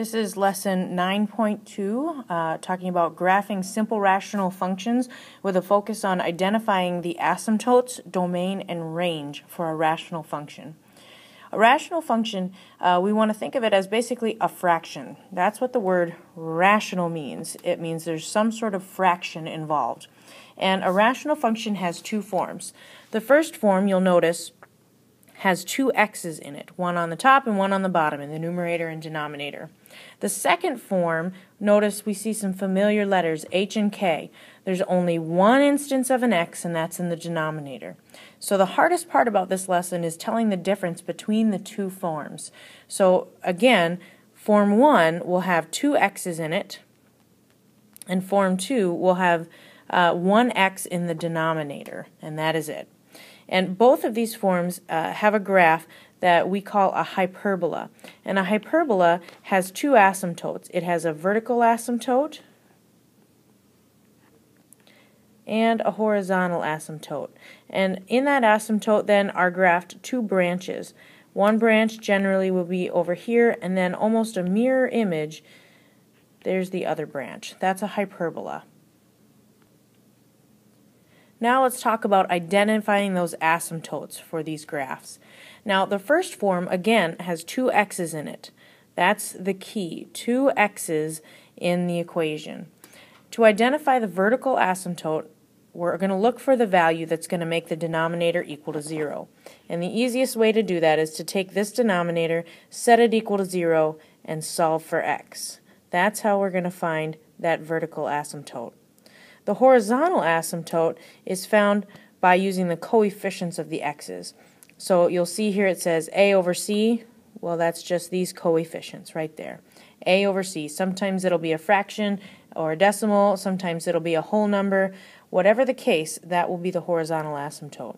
This is lesson 9.2, talking about graphing simple rational functions with a focus on identifying the asymptotes, domain, and range for a rational function. A rational function, we want to think of it as basically a fraction. That's what the word rational means. It means there's some sort of fraction involved. And a rational function has two forms. The first form, you'll notice, has two x's in it, one on the top and one on the bottom in the numerator and denominator. The second form, notice we see some familiar letters, h and k. There's only one instance of an x, and that's in the denominator. So the hardest part about this lesson is telling the difference between the two forms. So again, form 1 will have two x's in it, and form 2 will have one x in the denominator, and that is it. And both of these forms have a graph that we call a hyperbola. And a hyperbola has two asymptotes. It has a vertical asymptote and a horizontal asymptote. And in that asymptote then are graphed two branches. One branch generally will be over here, and then almost a mirror image, there's the other branch. That's a hyperbola. Now let's talk about identifying those asymptotes for these graphs. Now the first form, again, has two x's in it. That's the key, two x's in the equation. To identify the vertical asymptote, we're going to look for the value that's going to make the denominator equal to 0. And the easiest way to do that is to take this denominator, set it equal to 0, and solve for x. That's how we're going to find that vertical asymptote. The horizontal asymptote is found by using the coefficients of the x's. So you'll see here it says a over c. Well, that's just these coefficients right there. A over c. Sometimes it'll be a fraction or a decimal. Sometimes it'll be a whole number. Whatever the case, that will be the horizontal asymptote.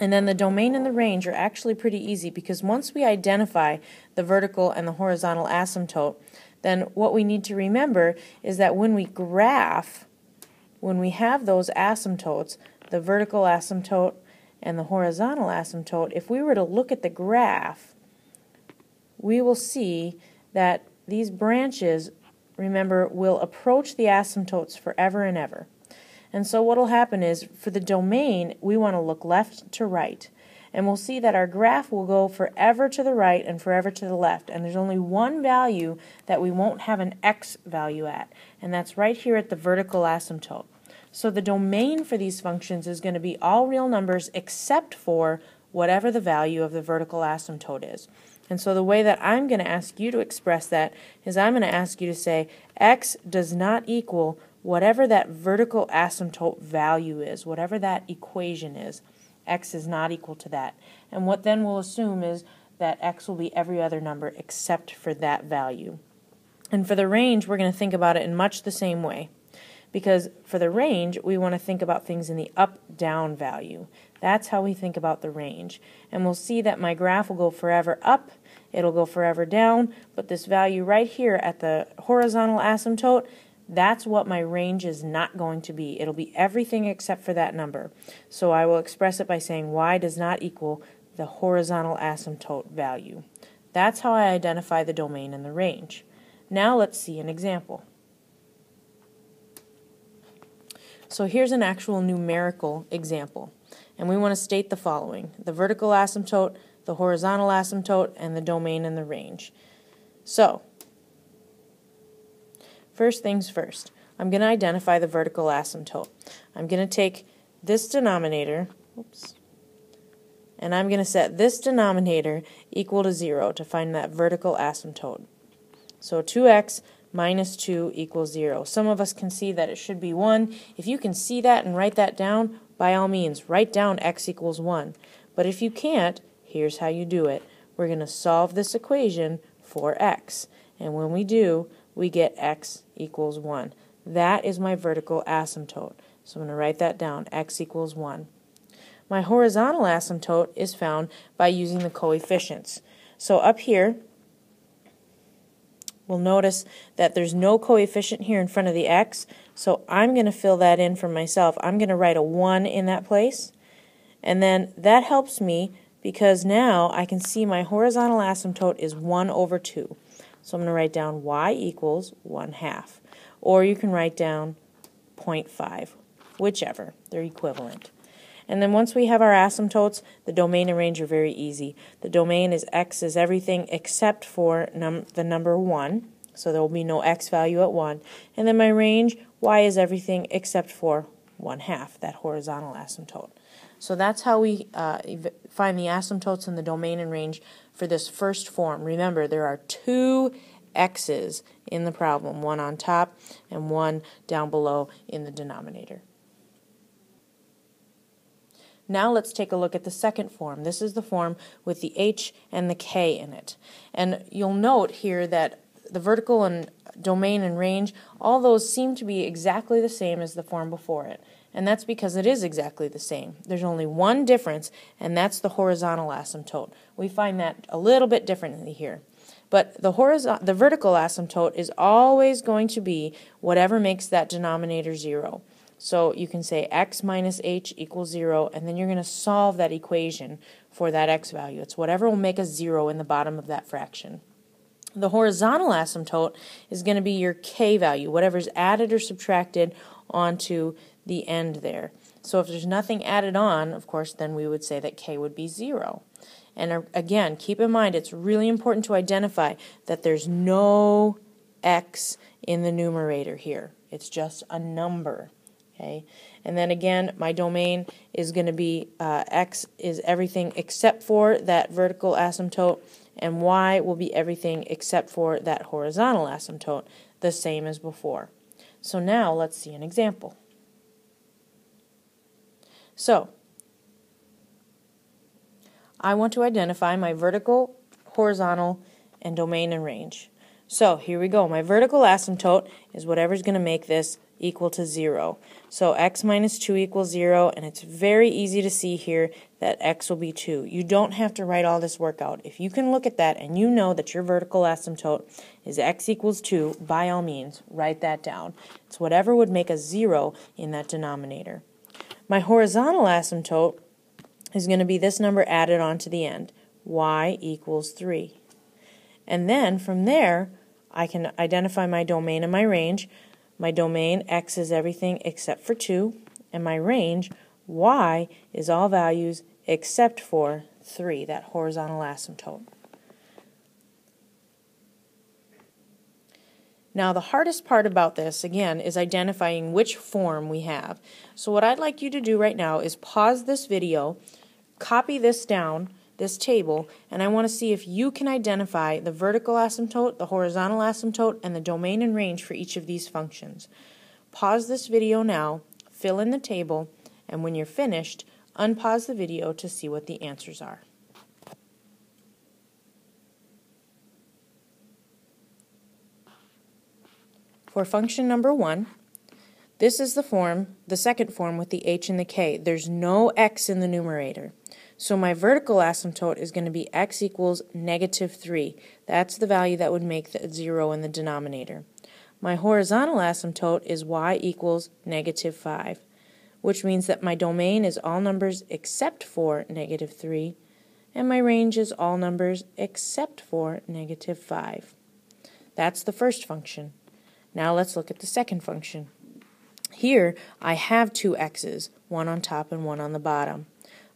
And then the domain and the range are actually pretty easy, because once we identify the vertical and the horizontal asymptote, then what we need to remember is that when we graph, when we have those asymptotes, the vertical asymptote and the horizontal asymptote, if we were to look at the graph, we will see that these branches, remember, will approach the asymptotes forever and ever. And so what will happen is, for the domain, we want to look left to right. And we'll see that our graph will go forever to the right and forever to the left. And there's only one value that we won't have an x value at, and that's right here at the vertical asymptote. So the domain for these functions is going to be all real numbers except for whatever the value of the vertical asymptote is. And so the way that I'm going to ask you to express that is I'm going to ask you to say x does not equal whatever that vertical asymptote value is, whatever that equation is. X is not equal to that. And what then we'll assume is that x will be every other number except for that value. And for the range, we're going to think about it in much the same way. Because for the range, we want to think about things in the up-down value. That's how we think about the range. And we'll see that my graph will go forever up, it'll go forever down, but this value right here at the horizontal asymptote, that's what my range is not going to be. It'll be everything except for that number. So I will express it by saying y does not equal the horizontal asymptote value. That's how I identify the domain and the range. Now let's see an example. So here's an actual numerical example, and we want to state the following: the vertical asymptote, the horizontal asymptote, and the domain and the range. So, first things first, I'm going to identify the vertical asymptote. I'm going to take this denominator, and I'm going to set this denominator equal to 0 to find that vertical asymptote. So 2x minus 2 equals 0. Some of us can see that it should be 1. If you can see that and write that down, by all means, write down x equals 1. But if you can't, here's how you do it. We're going to solve this equation for x. And when we do, we get x equals 1. That is my vertical asymptote. So I'm going to write that down, x equals 1. My horizontal asymptote is found by using the coefficients. So up here, we'll notice that there's no coefficient here in front of the x, so I'm going to fill that in for myself. I'm going to write a 1 in that place, and then that helps me because now I can see my horizontal asymptote is 1 over 2. So I'm going to write down y equals 1/2. Or you can write down 0.5, whichever. They're equivalent. And then once we have our asymptotes, the domain and range are very easy. The domain is x is everything except for the number 1. So there will be no x value at 1. And then my range, y is everything except for 1/2, that horizontal asymptote. So that's how we find the asymptotes in the domain and range for this first form. Remember, there are 2 x's in the problem, one on top and one down below in the denominator. Now let's take a look at the second form. This is the form with the h and the k in it. And you'll note here that the vertical and domain and range, all those seem to be exactly the same as the form before it. And that's because it is exactly the same. There's only one difference, and that's the horizontal asymptote. We find that a little bit differently here. But the vertical asymptote is always going to be whatever makes that denominator 0. So you can say x minus h equals 0, and then you're going to solve that equation for that x value. It's whatever will make a 0 in the bottom of that fraction. The horizontal asymptote is going to be your k value, whatever's added or subtracted onto the end there. So if there's nothing added on, of course, then we would say that k would be 0. And again, keep in mind, it's really important to identify that there's no x in the numerator here. It's just a number. Okay? And then again, my domain is going to be x is everything except for that vertical asymptote, and y will be everything except for that horizontal asymptote, the same as before. So now let's see an example. So I want to identify my vertical, horizontal, and domain and range. So here we go. My vertical asymptote is whatever's going to make this equal to 0. So x minus 2 equals 0, and it's very easy to see here that x will be 2. You don't have to write all this work out. If you can look at that and you know that your vertical asymptote is x equals 2, by all means, write that down. It's whatever would make a 0 in that denominator. My horizontal asymptote is going to be this number added on to the end, y equals 3. And then from there, I can identify my domain and my range. My domain, x is everything except for 2, and my range, y, is all values except for 3, that horizontal asymptote. Now the hardest part about this, again, is identifying which form we have. So what I'd like you to do right now is pause this video, copy this down, this table, and I want to see if you can identify the vertical asymptote, the horizontal asymptote, and the domain and range for each of these functions. Pause this video now, fill in the table, and when you're finished, unpause the video to see what the answers are. For function number 1, this is the second form with the h and the k. There's no x in the numerator. So my vertical asymptote is going to be x equals negative 3. That's the value that would make the 0 in the denominator. My horizontal asymptote is y equals negative 5, which means that my domain is all numbers except for negative 3, and my range is all numbers except for negative 5. That's the first function. Now let's look at the second function. Here I have 2 x's, one on top and one on the bottom.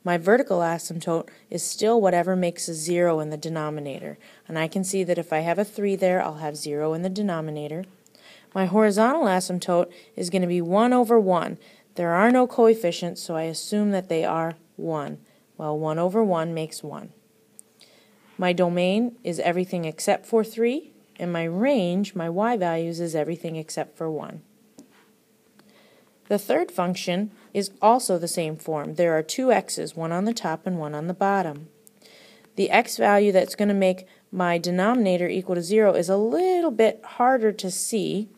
My vertical asymptote is still whatever makes a 0 in the denominator, and I can see that if I have a 3 there, I'll have 0 in the denominator. My horizontal asymptote is going to be 1 over 1. There are no coefficients, so I assume that they are 1. Well, 1 over 1 makes 1. My domain is everything except for 3, and my range, my y values, is everything except for 1. The third function is also the same form. There are 2 x's, one on the top and one on the bottom. The x value that's going to make my denominator equal to 0 is a little bit harder to see.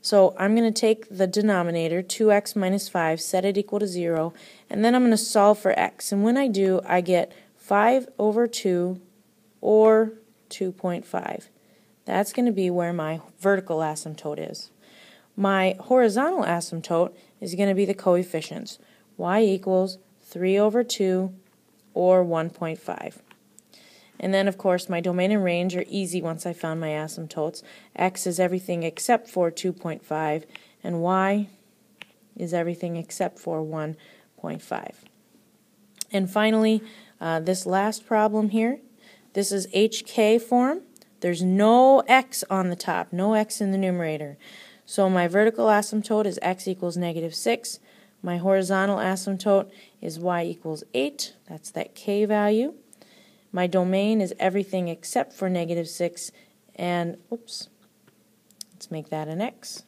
So I'm going to take the denominator, 2x minus 5, set it equal to 0, and then I'm going to solve for x. And when I do, I get 5 over 2 or 2.5. That's going to be where my vertical asymptote is. My horizontal asymptote is going to be the coefficients. Y equals 3 over 2 or 1.5. And then, of course, my domain and range are easy once I found my asymptotes. X is everything except for 2.5, and Y is everything except for 1.5. And finally, this last problem here, this is HK form. There's no X on the top, no X in the numerator. So my vertical asymptote is X equals -6. My horizontal asymptote is Y equals 8. That's that K value. My domain is everything except for -6, and oops, let's make that an X.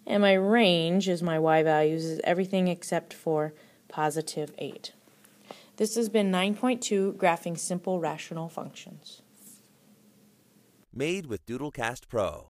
And my range is my Y values is everything except for +8. This has been 9.2, Graphing Simple Rational Functions. Made with Doodlecast Pro.